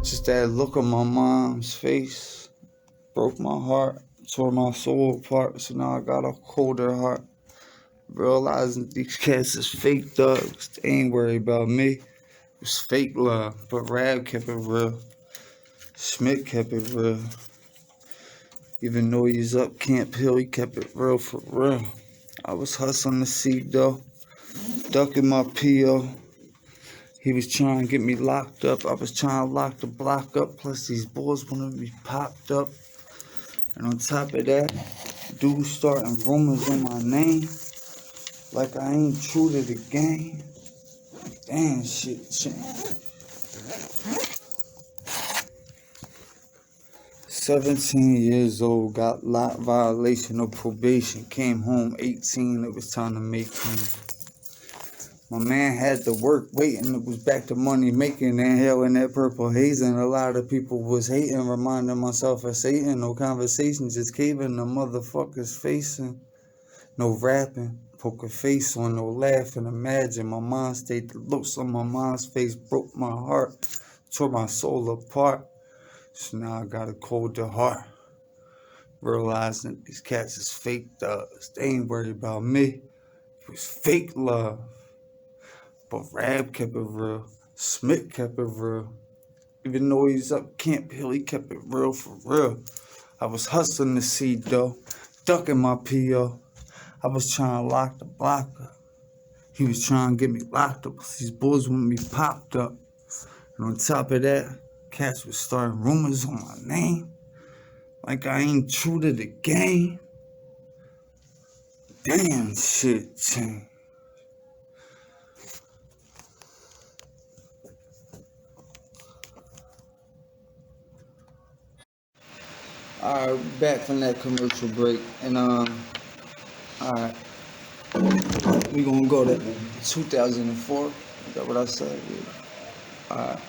Just that look on my mom's face broke my heart, tore my soul apart. So now I got a colder heart. Realizing these cats is fake thugs. They ain't worried about me. It was fake love, but Rab kept it real. Schmidt kept it real. Even though he's up Camp Hill, he kept it real for real. I was hustling the seat though, ducking my PO. He was trying to get me locked up. I was trying to lock the block up. Plus these boys wanted me popped up. And on top of that, dudes starting rumors on my name. Like I ain't true to the game. Damn, shit changed. 17 years old, got lot violation of probation. Came home 18, it was time to make him. My man had to work waiting, it was back to money making, inhaling that purple hazing. A lot of people was hating, reminding myself of Satan. No conversation, just caving the motherfuckers facing. No rapping, poker face on, no laughing. Imagine my mind state, the looks on my mom's face broke my heart, tore my soul apart. So now I got a colder heart. Realizing these cats is fake thugs. They ain't worried about me. It was fake love. But Rab kept it real. Smith kept it real. Even though he's up Camp Hill, he kept it real for real. I was hustling the seed though, ducking my PO. I was trying to lock the block up. He was trying to get me locked up. These boys want me popped up. And on top of that, cats was starting rumors on my name. Like I ain't true to the game. Damn, shit changed. Alright, back from that commercial break, and alright, we gonna go to 2004. Is that what I said? Yeah. Alright,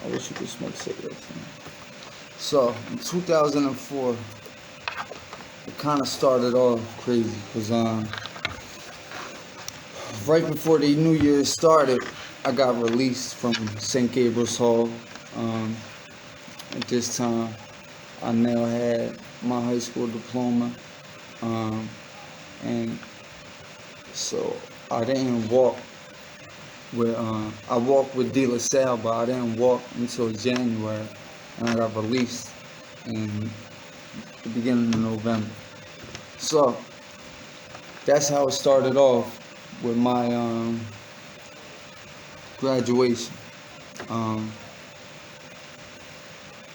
I wish you could smoke cigarettes. So in 2004, it kind of started off crazy because right before the New Year started, I got released from St. Gabriel's Hall. At this time, I now had my high school diploma, and so I didn't walk with, I walked with De La Salle, but I didn't walk until January, and I got released in the beginning of November. So that's how it started off with my graduation.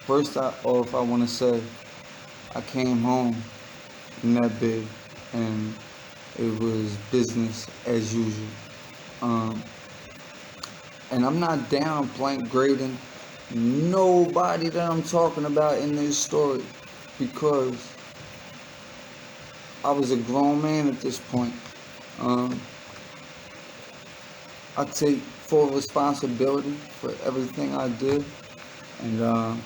First off, I want to say I came home in that bed and it was business as usual. And I'm not downgrading nobody that I'm talking about in this story because I was a grown man at this point. I take full responsibility for everything I did, and I'll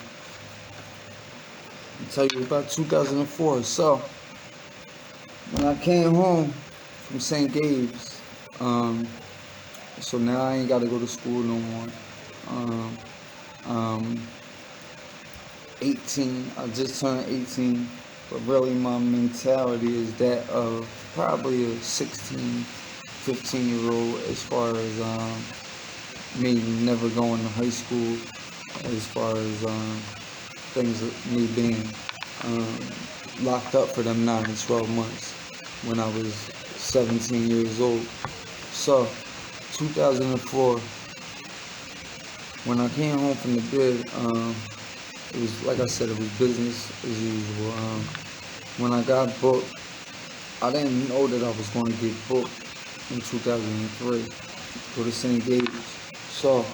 tell you about 2004. So when I came home from St. Gabe's, so now I ain't got to go to school no more. 18, I just turned 18, but really my mentality is that of probably a 16, 15-year-old as far as me never going to high school, as far as things of me being locked up for them 9 to 12 months when I was 17 years old. So 2004, when I came home from the bed, it was, like I said, it was business as usual. When I got booked, I didn't know that I was going to get booked in 2003 for the St. Gabe's. So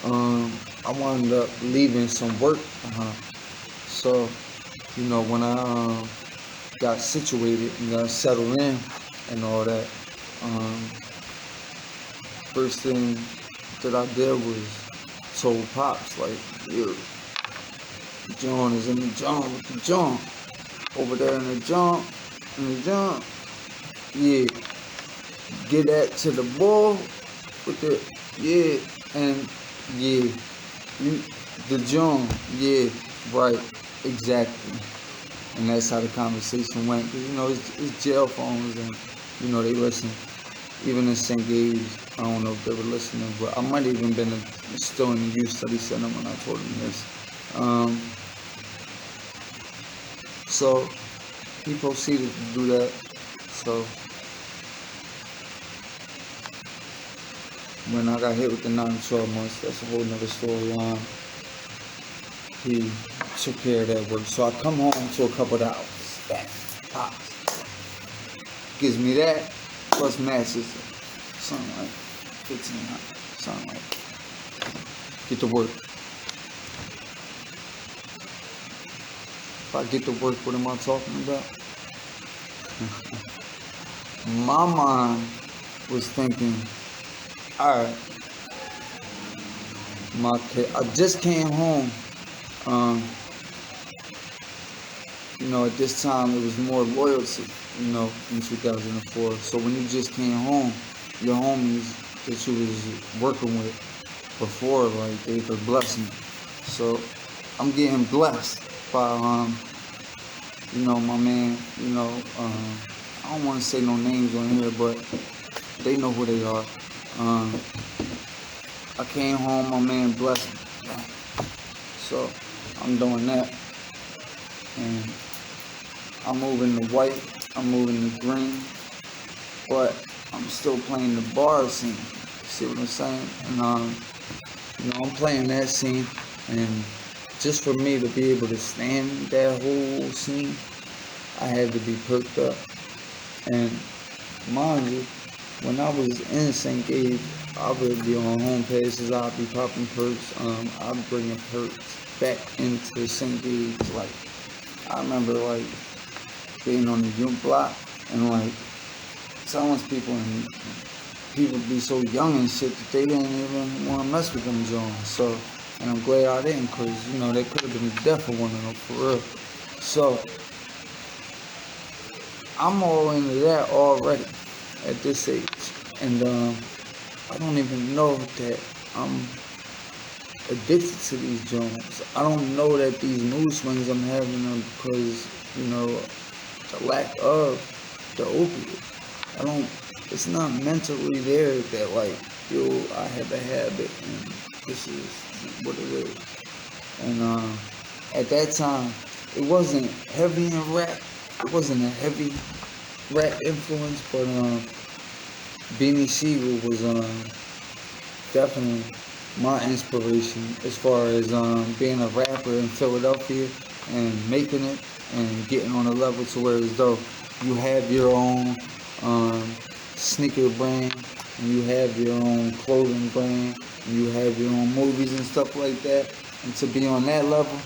I wound up leaving some work behind. So, you know, when I got situated and got settled in and all that, first thing that I did was told Pops, like, yo, John is in the John with the John. Over there in the John, yeah. Get that to the ball with the, yeah, and yeah. The June, yeah, right, exactly. And that's how the conversation went. 'Cause, you know, it's jail phones, and you know they listen. Even in St. Gabe's, I don't know if they were listening, but I might have even been still in the youth study center when I told them this. So he proceeded to do that. So when I got hit with the 9 to 12 months, that's a whole nother storyline. He took care of that work. So I come home to a couple of hours. Bang, pops. Gives me that, plus matches, something like 1,500, something like that. Get to work. If I get to work, what am I talking about? My mind was thinking, alright, I just came home. You know, at this time it was more loyalty, you know, in 2004. So when you just came home, your homies that you was working with before, like, they could bless me. So I'm getting blessed by, you know, my man, you know, I don't want to say no names on here, but they know who they are. I came home, my man blessed me. So I'm doing that. And I'm moving to white, I'm moving to green, but I'm still playing the bar scene. See what I'm saying? And you know, I'm playing that scene, and just for me to be able to stand that whole scene, I had to be perked up. And mind you, when I was in St. Gabe, I would be on home passes, I'd be popping perks, I'd be bringing perks back into St. Gabe. Like, I remember, like, being on the youth block and, like, telling people, and people be so young and shit that they didn't even want to mess with them Jones. So, and I'm glad I didn't, because, you know, they could have been death for one of them, for real. So I'm all into that already at this age. And I don't even know that I'm addicted to these Jones. I don't know that these mood swings I'm having are because, you know, the lack of the opioid. It's not mentally there that, like, yo, I have a habit and this is what it is. And at that time, it wasn't heavy in rap. It wasn't a heavy rap influence, but Beanie Siegel was definitely my inspiration as far as being a rapper in Philadelphia and making it and getting on a level to where as though you have your own sneaker brand, and you have your own clothing brand, and you have your own movies and stuff like that. And to be on that level,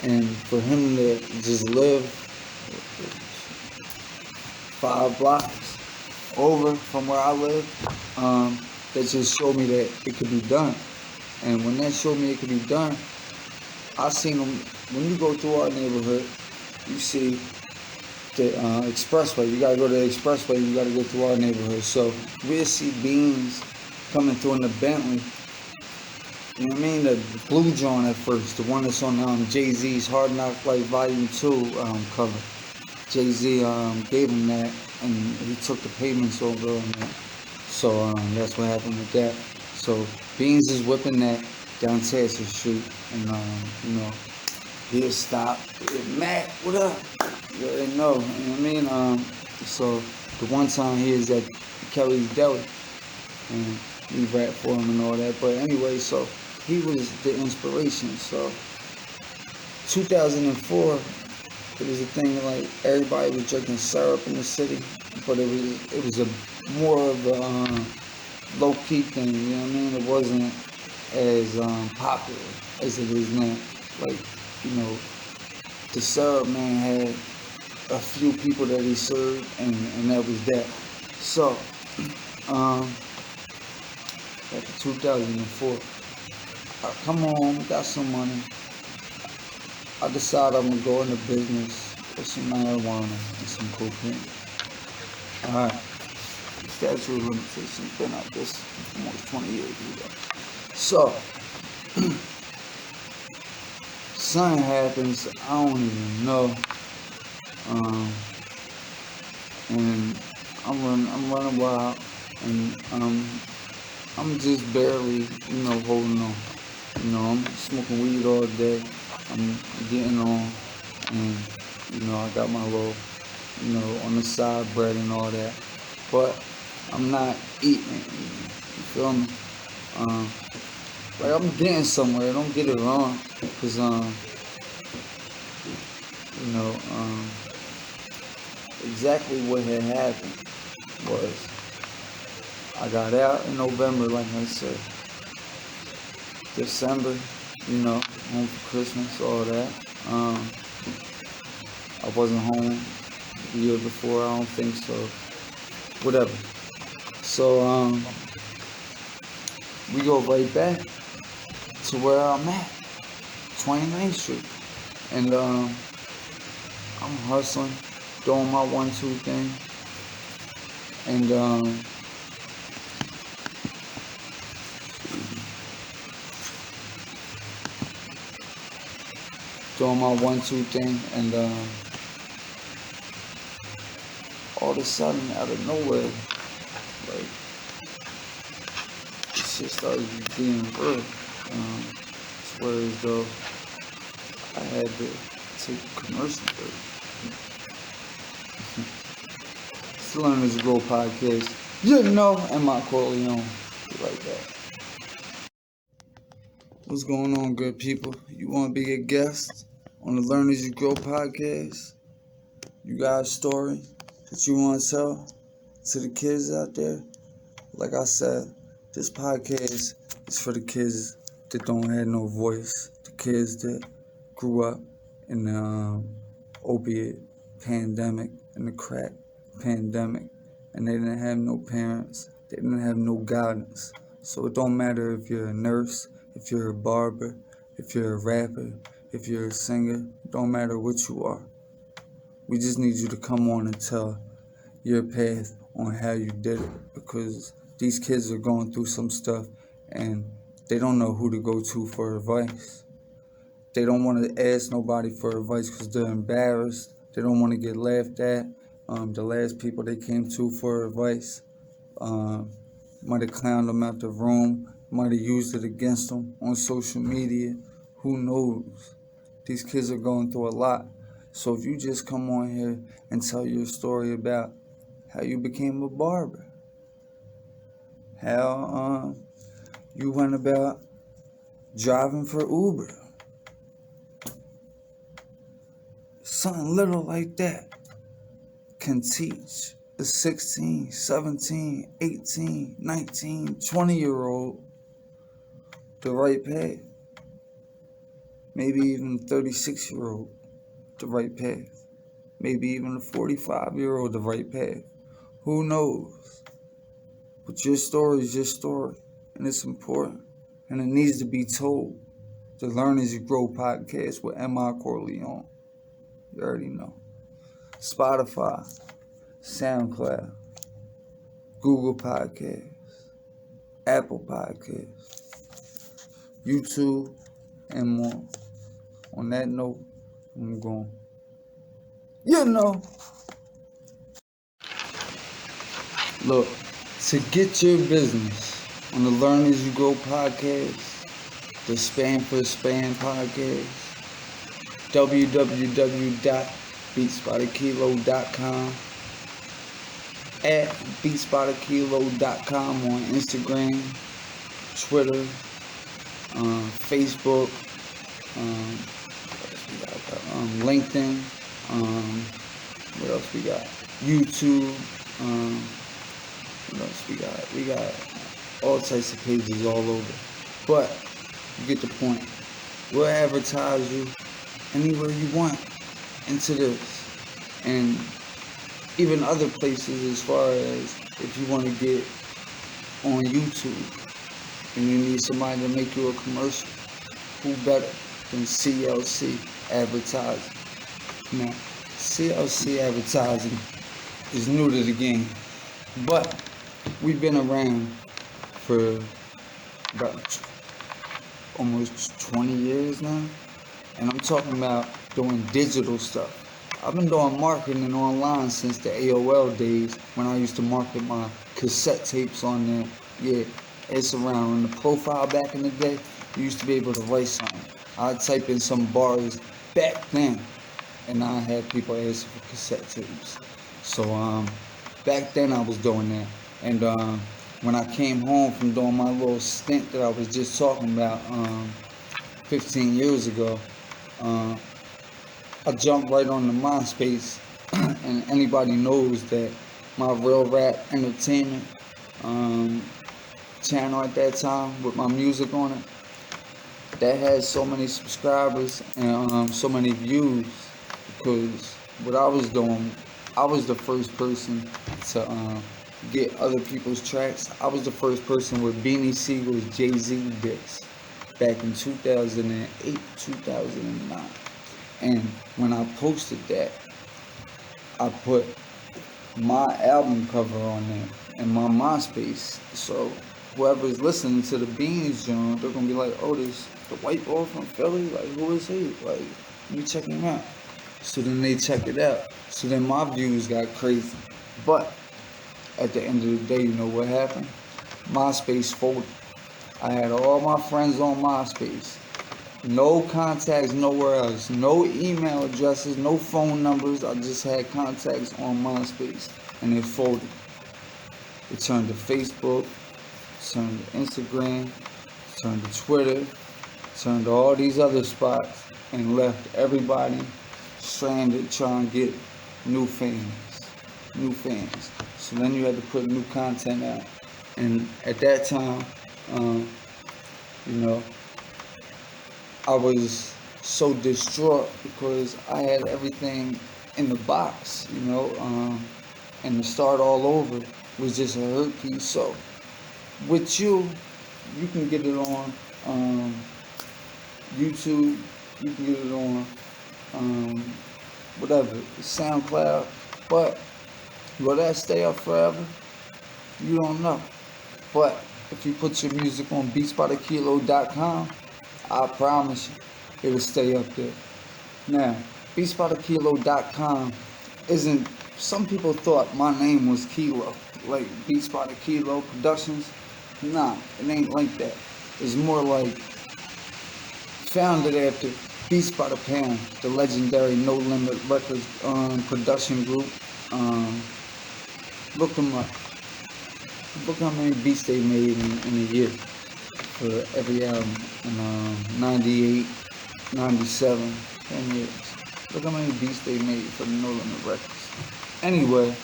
and for him to just live 5 blocks over from where I live, that just showed me that it could be done. And when that showed me it could be done, I seen them. When you go through our neighborhood, you see the expressway. You gotta go to the expressway. You gotta go through our neighborhood. So we'll see Beans coming through in the Bentley. You know what I mean? The blue John at first, the one that's on Jay-Z's Hard Knock Life Volume 2 cover. Jay-Z gave him that, and he took the payments over on that. So that's what happened with that. So Beans is whipping that down Tassel Street, and you know, he'll stop. Matt, what up? You already know. You know what I mean? So the one time he is at Kelly's Deli, and we rap for him and all that. But anyway, so he was the inspiration. So 2004, it was a thing like everybody was drinking syrup in the city, but it was a more of a low-key thing, you know what I mean? It wasn't as popular as it is now. Like, you know, the syrup man had a few people that he served, and that was that. So, back in 2004, I come home, got some money. I decided I'm gonna go into business with some marijuana and some cocaine. Alright. The statute of limitations been out this almost 20 years ago. So something happens, I don't even know. And I'm running wild, and I'm just barely, holding on. I'm smoking weed all day. I'm getting on, and I got my little, on the side bread and all that. But I'm not eating it. You feel me? Like I'm getting somewhere. Don't get it wrong, cause exactly what had happened was I got out in November, like I said. December, home for Christmas, all that. I wasn't home the year before, I don't think so. Whatever. So we go right back to where I'm at, 29th Street. And I'm hustling, doing my 1-2 thing. And doing my 1-2 thing, and all of a sudden, out of nowhere, like, this shit started being real. It's where as though I had to take a commercial break. It's the Learn as You Grow podcast. M-I-Corleone. Like that. What's going on, good people? You want to be a guest on the Learn as You Grow podcast? You got a story that you want to tell to the kids out there? Like I said, this podcast is for the kids that don't have no voice, the kids that grew up in the opiate pandemic and the crack pandemic, and they didn't have no parents, they didn't have no guidance. So it don't matter if you're a nurse, if you're a barber, if you're a rapper, if you're a singer, it don't matter what you are. We just need you to come on and tell your path on how you did it, because these kids are going through some stuff and they don't know who to go to for advice. They don't want to ask nobody for advice because they're embarrassed. They don't want to get laughed at. The last people they came to for advice might have clowned them out the room, might have used it against them on social media. Who knows? These kids are going through a lot. So if you just come on here and tell your story about how you became a barber, how you went about driving for Uber, something little like that can teach a 16, 17, 18, 19, 20-year-old the right path. Maybe even 36-year-old the right path. Maybe even a 45-year-old the right path. Who knows? But your story is your story, and it's important, and it needs to be told. The Learn as You Grow podcast with M-I-Corleone. You already know. Spotify, SoundCloud, Google Podcasts, Apple Podcasts, YouTube, and more. On that note, I'm going. Look, to get your business on the Learn as You Grow podcast, the Spam for Spam podcast, www.beatsbythekilo.com, at beatsbythekilo.com on Instagram, Twitter, Facebook, LinkedIn, what else we got? YouTube, what else we got? We got all types of pages all over. But you get the point. We'll advertise you anywhere you want into this, and even other places, as far as if you want to get on YouTube and you need somebody to make you a commercial, who better than CLC Advertising? Now, CLC Advertising is new to the game, but we've been around for about almost 20 years now. And I'm talking about doing digital stuff. I've been doing marketing online since the AOL days when I used to market my cassette tapes on there. Yeah, it's around. In the profile back in the day, you used to be able to write something. I'd type in some bars back then, and I had people asking for cassette tapes. So back then I was doing that. And when I came home from doing my little stint that I was just talking about 15 years ago, I jumped right on the MySpace, and anybody knows that my Real Rap Entertainment channel at that time with my music on it, that had so many subscribers and so many views because what I was doing, I was the first person to get other people's tracks. I was the first person with Beanie Siegel's Jay-Z discs back in 2008, 2009. And when I posted that, I put my album cover on there and my MySpace. So whoever's listening to the Beans joint, they're gonna be like, oh, this the white boy from Philly? Like, who is he? Like, let me check him out. So then they check it out. So then my views got crazy. But at the end of the day, you know what happened? MySpace folded. I had all my friends on MySpace. No contacts nowhere else. No email addresses, no phone numbers. I just had contacts on MySpace. And it folded. It turned to Facebook, turned to Instagram, turned to Twitter, turned to all these other spots, and left everybody stranded trying to get new fans. So then you had to put new content out. And at that time, you know, I was so distraught because I had everything in the box, you know, and to start all over was just a hurt piece. So with you can get it on YouTube, you can get it on whatever, SoundCloud, but will that stay up forever? You don't know. But if you put your music on beatsbythekilo.com, I promise you, it'll stay up there. Now, beatsbythekilo.com isn't, some people thought my name was Kilo, like Beats by the Kilo Productions. Nah, it ain't like that. It's more like founded after Beats by the Pound, the legendary No Limit Records production group. Look them up. Look how many beats they made in a year for every album in 98, 97, 10 years. Look how many beats they made for the No Limit Records. Anyway,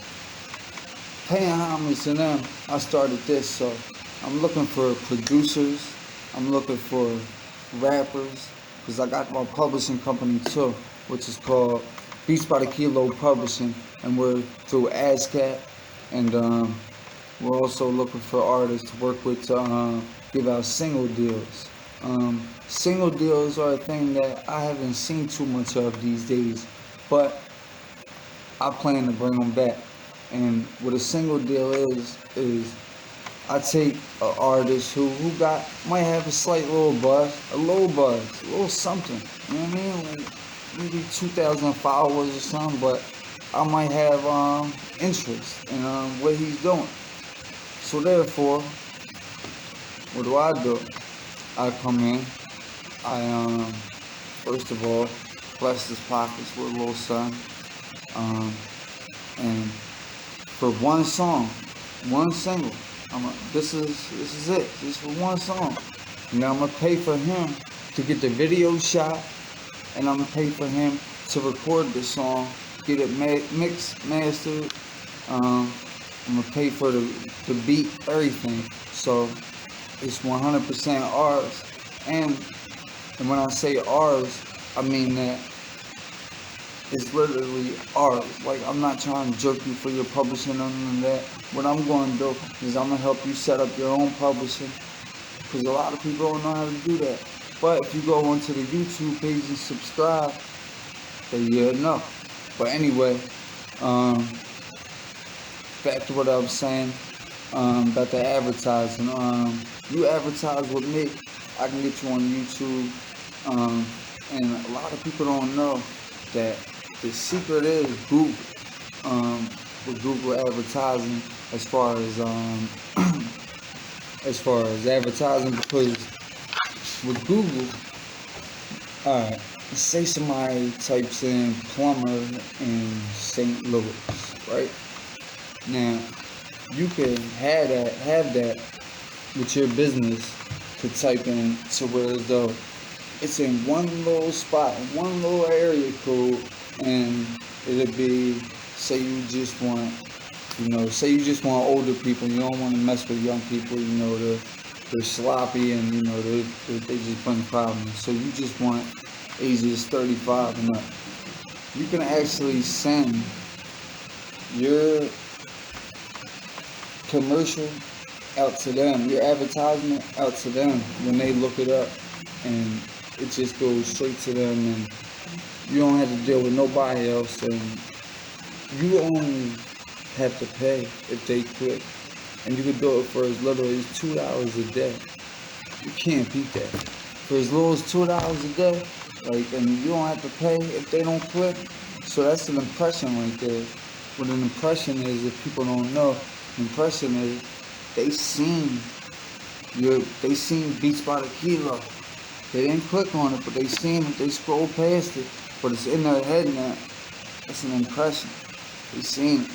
paying homage to them, I started this. So I'm looking for producers. I'm looking for rappers, because I got my publishing company too, which is called Beats by the Kilo Publishing, and we're through ASCAP, and we're also looking for artists to work with to give out single deals. Single deals are a thing that I haven't seen too much of these days, but I plan to bring them back. And what a single deal is I take an artist who might have a slight little buzz, a little something, you know what I mean? Like maybe 2,000 followers or something, but I might have interest in what he's doing. So therefore, what do? I come in, I first of all bless his pockets with a little something, and for one song, one single, this is it. This is for one song. Now I'm gonna pay for him to get the video shot, and I'm gonna pay for him to record the song, get it mixed, mastered. I'm gonna pay for the beat, everything. So it's 100% ours. And when I say ours, I mean that it's literally ours. Like, I'm not trying to jerk you for your publishing or none of that. What I'm going to do is I'm going to help you set up your own publishing, because a lot of people don't know how to do that. But if you go onto the YouTube page and subscribe, then you know. But anyway, back to what I was saying about the advertising. You advertise with me, I can get you on YouTube And a lot of people don't know that the secret is Google. With Google advertising, as far as advertising, because with Google, alright, say somebody types in plumber in St. Louis, right? Now, you can have that with your business to type in to where as though it's in one little spot, in one little area code, and it'll be, say you just want older people, you don't want to mess with young people, they're sloppy and, they just bring problems. So you just want ages 35 and up. You can actually send your commercial out to them, your advertisement out to them when they look it up, and it just goes straight to them, and you don't have to deal with nobody else, and you only have to pay if they click, and you can do it for as little as $2 a day. You can't beat that. For as little as $2 a day, and you don't have to pay if they don't click. So that's an impression right there. What an impression is, if people don't know, an impression is they seen Beats by the Kilo. They didn't click on it, but they seen it. They scrolled past it, but it's in their head now. That's an impression. They seen it.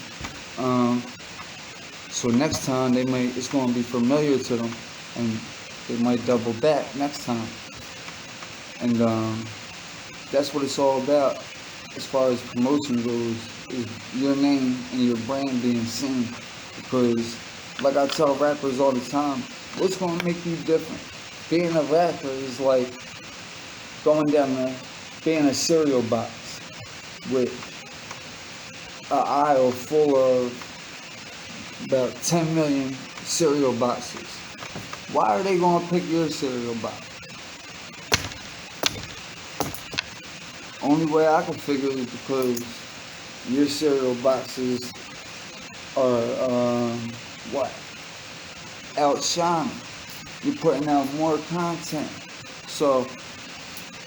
So next time it's going to be familiar to them, and they might double back next time. And that's what it's all about as far as promotion goes, is your name and your brand being seen. Because, like I tell rappers all the time, what's going to make you different? Being a rapper is like going down there, being a cereal box with an aisle full of about 10 million cereal boxes. Why are they going to pick your cereal box? Only way I can figure is because your cereal boxes are outshining. You're putting out more content. So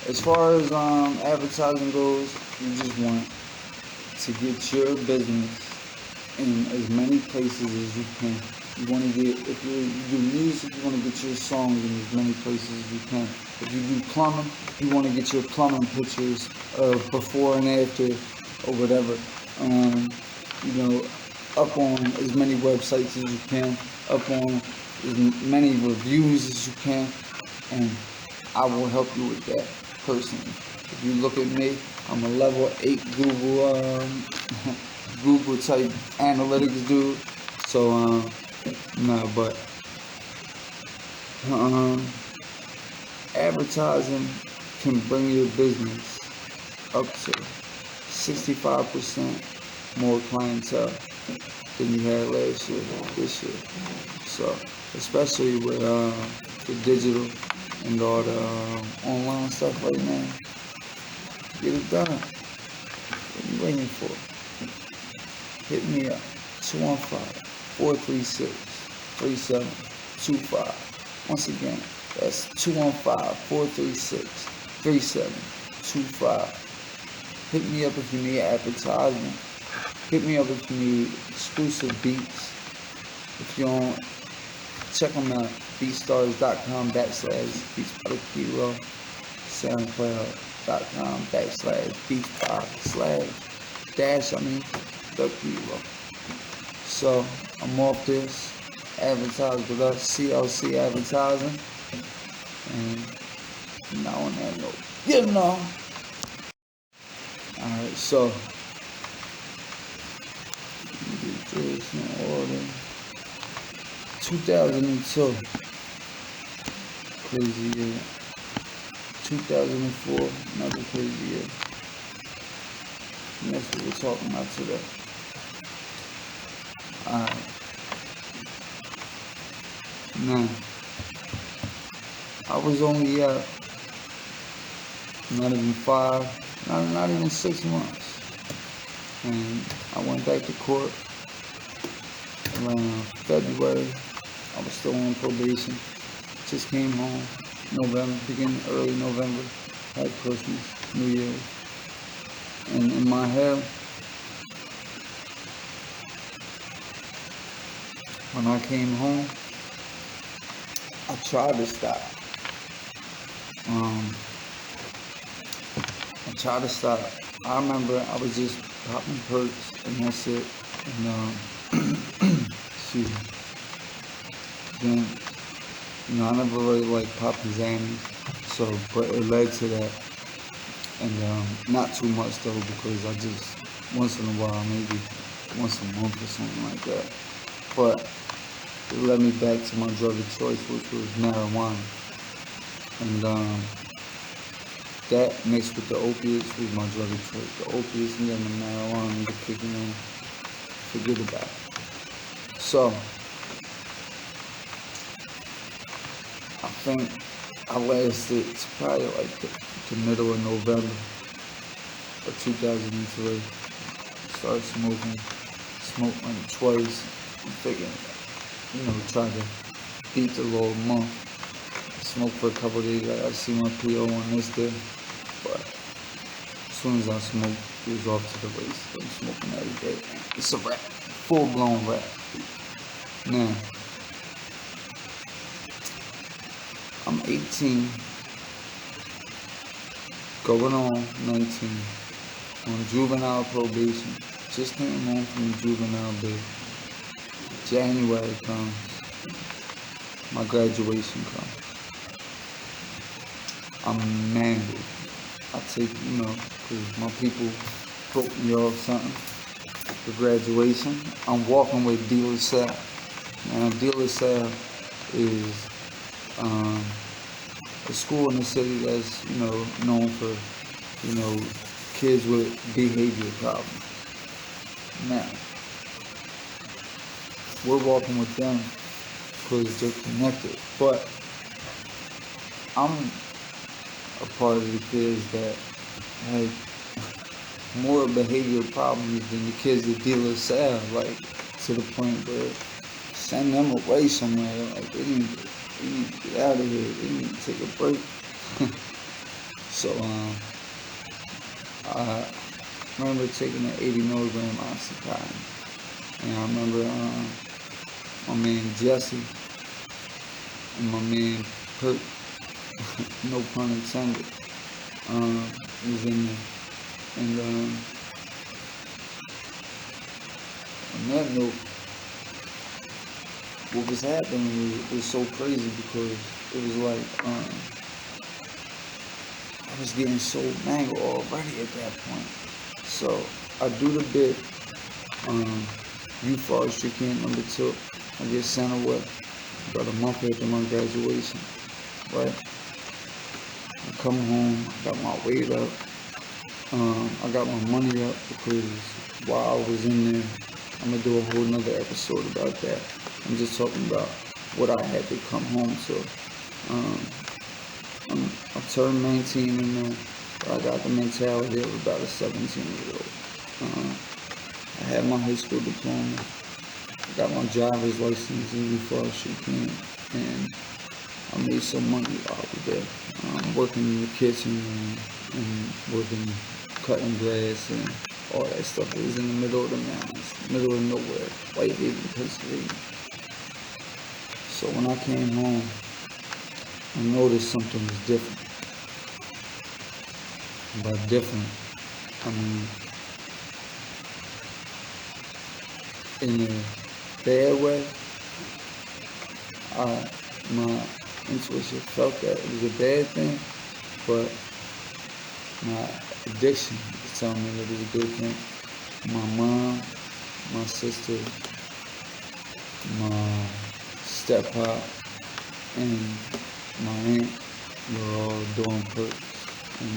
as far as advertising goes, you just want to get your business in as many places as you can. You want to get, if you do music, you want to get your songs in as many places as you can. If you do plumbing, you want to get your plumbing pictures of before and after or whatever. Up on as many websites as you can, up on as many reviews as you can, and I will help you with that personally. If you look at me, I'm a level 8 Google type analytics dude. So advertising can bring your business up to 65% more clientele than you had last year, this year. So, especially with the digital and all the online stuff right now, get it done. What are you waiting for? Hit me up, 215-436-3725. Once again, that's 215-436-3725. Hit me up if you need advertisement. Hit me up if you need exclusive beats. If you don't, check them out. Beatstars.com/Beats by the Kilo. SoundCloud.com/Beats/the Kilo. So I'm off this. Advertise with us, CLC Advertising. And now on that note, Alright, so get this in order. 2002, crazy year. 2004, another crazy year. And that's what we're talking about today. Alright. Now, I was only not even 6 months. And I went back to court around February. I was still on probation. Just came home early November. had Christmas, New Year's, and in my head, when I came home, I tried to stop. I tried to stop. I remember I was just popping perks and that's it. And excuse me. Then, I never really liked popping Xannies, so but it led to that. And not too much though, because I just once in a while, maybe once a month or something like that. But it led me back to my drug of choice, which was marijuana. And that mixed with the opiates was my drug of choice. The opiates and then the marijuana to kicking in. Forget about it. So I think I lasted probably like the middle of November of 2003. Started smoked like twice. I'm thinking, try to beat the little month. Smoked for a couple of days. I see my PO on this day, but as soon as I smoked, it was off to the races. I'm smoking every day. It's a rap, full blown rap. Now, I'm 18, going on 19, on juvenile probation. Just came home from the juvenile bed. January comes, my graduation comes. I'm mangled. I take, because my people broke me off something for graduation. I'm walking with Dealer Sal. Now, Dealer Sal is a school in the city that's, known for, kids with behavior problems. Now, we're walking with them because they're connected. But I'm a part of the kids that had more behavioral problems than the kids that Dealer Sal, like to the point where send them away somewhere. Like they need to get out of here. They need to take a break. So I remember taking an 80 milligram oxycontin, and I remember my man Jesse and my man Kurt, no pun intended, was in there. And on that note, what was happening was so crazy because it was like I was getting so mangled already at that point. So I do the bit, youth forestry camp number 2. I get sent away about a month after my graduation, right? I come home, got my weight up, I got my money up because while I was in there, I'm gonna do a whole nother episode about that. I'm just talking about what I had to come home to. I turned 19 and I got the mentality of about a 17-year-old. I had my high school diploma, I got my driver's license in forestry camp, and I made some money out of there. Working in the kitchen and working, cutting grass and all that stuff. It was in the middle of the mountains, middle of nowhere, Whitehaven, Pennsylvania. So when I came home, I noticed something was different. By different, I mean in a bad way. My intuition felt that it was a bad thing, but my addiction was telling me that it was a good thing. My mom, my sister, my step-pop, and my aunt were all doing perks. And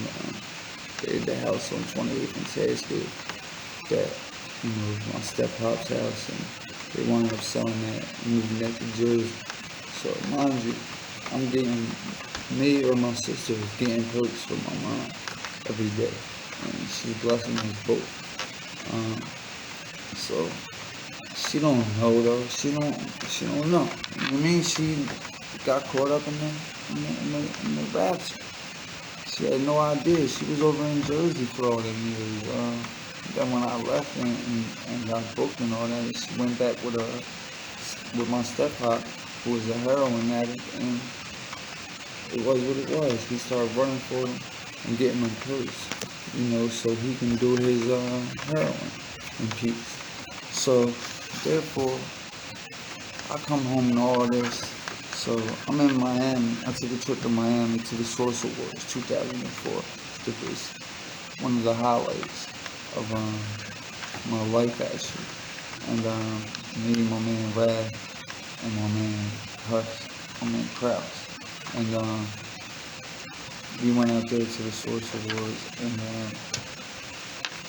they had the house on 28th and Tasker that, my step-pop's house, and they wound up selling that, moving that to Jersey. So mind you, I'm getting, me or my sister is getting perks from my mom every day, and she's blessing us both. So she don't know though. She don't know. You know what I mean? She got caught up in the rapture. She had no idea. She was over in Jersey for all them years. Then when I left and got booked and all that, she went back with my step-pop, who was a heroin addict, and it was what it was. He started running for them and getting them perks, so he can do his heroin in peace. So, therefore, I come home and all this. So, I'm in Miami. I took a trip to Miami to the Source Awards 2004. It was one of the highlights of my life, actually. And me, my man Rad, and my man Huss, my man Kraus. And we went out there to the Source Awards, and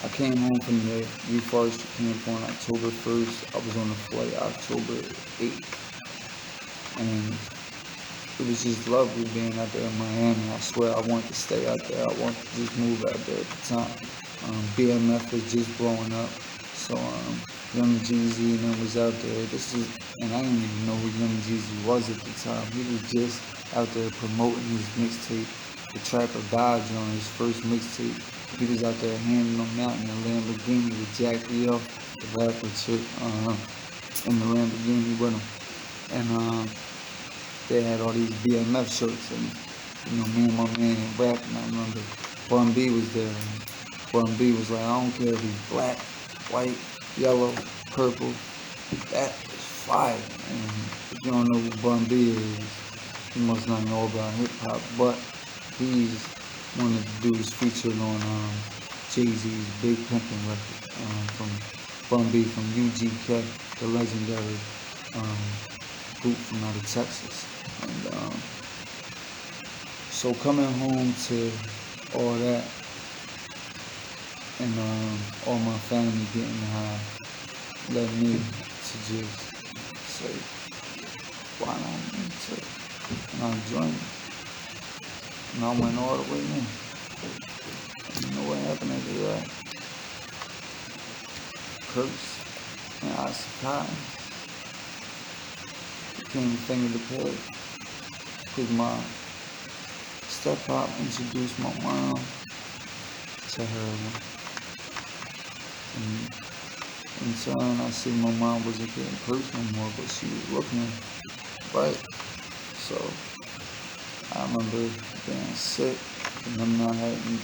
I came home from the reforestry camp on October 1st. I was on a flight October 8th. And it was just lovely being out there in Miami. I swear I wanted to stay out there. I wanted to just move out there at the time. BMF was just blowing up. So Young Jeezy and them was out there. And I didn't even know who Young Jeezy was at the time. He was just out there promoting his mixtape, The Track of God on his first mixtape. He was out there handing them out in a Lamborghini with Jack Leo, the rapper chick, in the Lamborghini with him. And they had all these BMF shirts, and me and my man rapping. I remember Bun B was there. And Bun B was like, I don't care if he's black, white, yellow, purple. That is fire. And if you don't know who Bun B is, you must not know about hip hop. But he's one of the dudes featured on Jay-Z's Big Pimpin' record from Bun B from UGK, the legendary group from out of Texas. And so coming home to all that, and all my family getting high, led me to just say, why not me too? And I joined it. And I went all the way in. And you know what happened after that? Curse and Oxycontin became a thing of the past. Because my step-pop introduced my mom to heroin. And in turn, I see my mom wasn't getting perks no more, but she was looking right. So I remember being sick, and them not having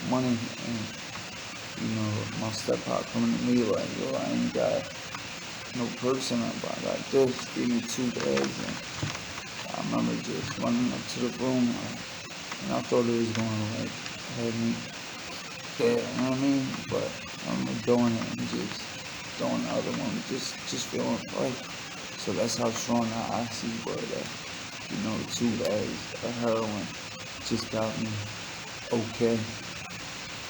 money, and my step-pop coming to me like, yo, I ain't got no perks in it, but I got this, give me 2 bags. And I remember just running up to the room, and I thought it was going to have me dead, you know what I mean? But I remember doing it and just throwing the other one, just feeling right. So that's how strong the oxy was. 2 bags of heroin just got me okay,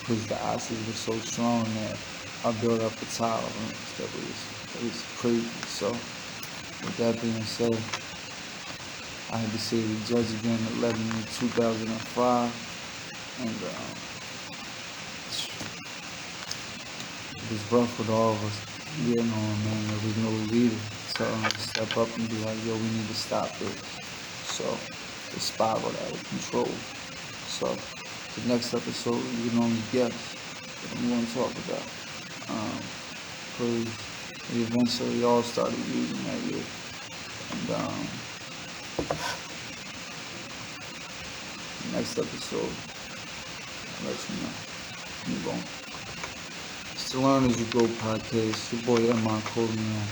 because the oxy was so strong that I built up a tolerance that was crazy. So with that being said, I had to see the judge again at 11 in 2005, and it was rough with all of us. Man, there was no leader telling us to step up and be like, yo, we need to stop this. So it spiraled out of control. So the next episode, you can only guess what I'm going to talk about. Because we eventually all started using that year. And next episode, I'll let you know. Move on. It's the Learn As You Go podcast. Your boy M-I-Corleone.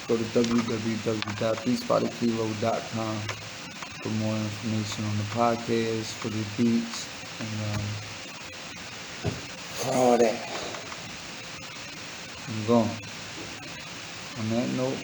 Go to www.beatsbykilo.com for more information on the podcast, for the beats, and for all that. I'm going. On that note,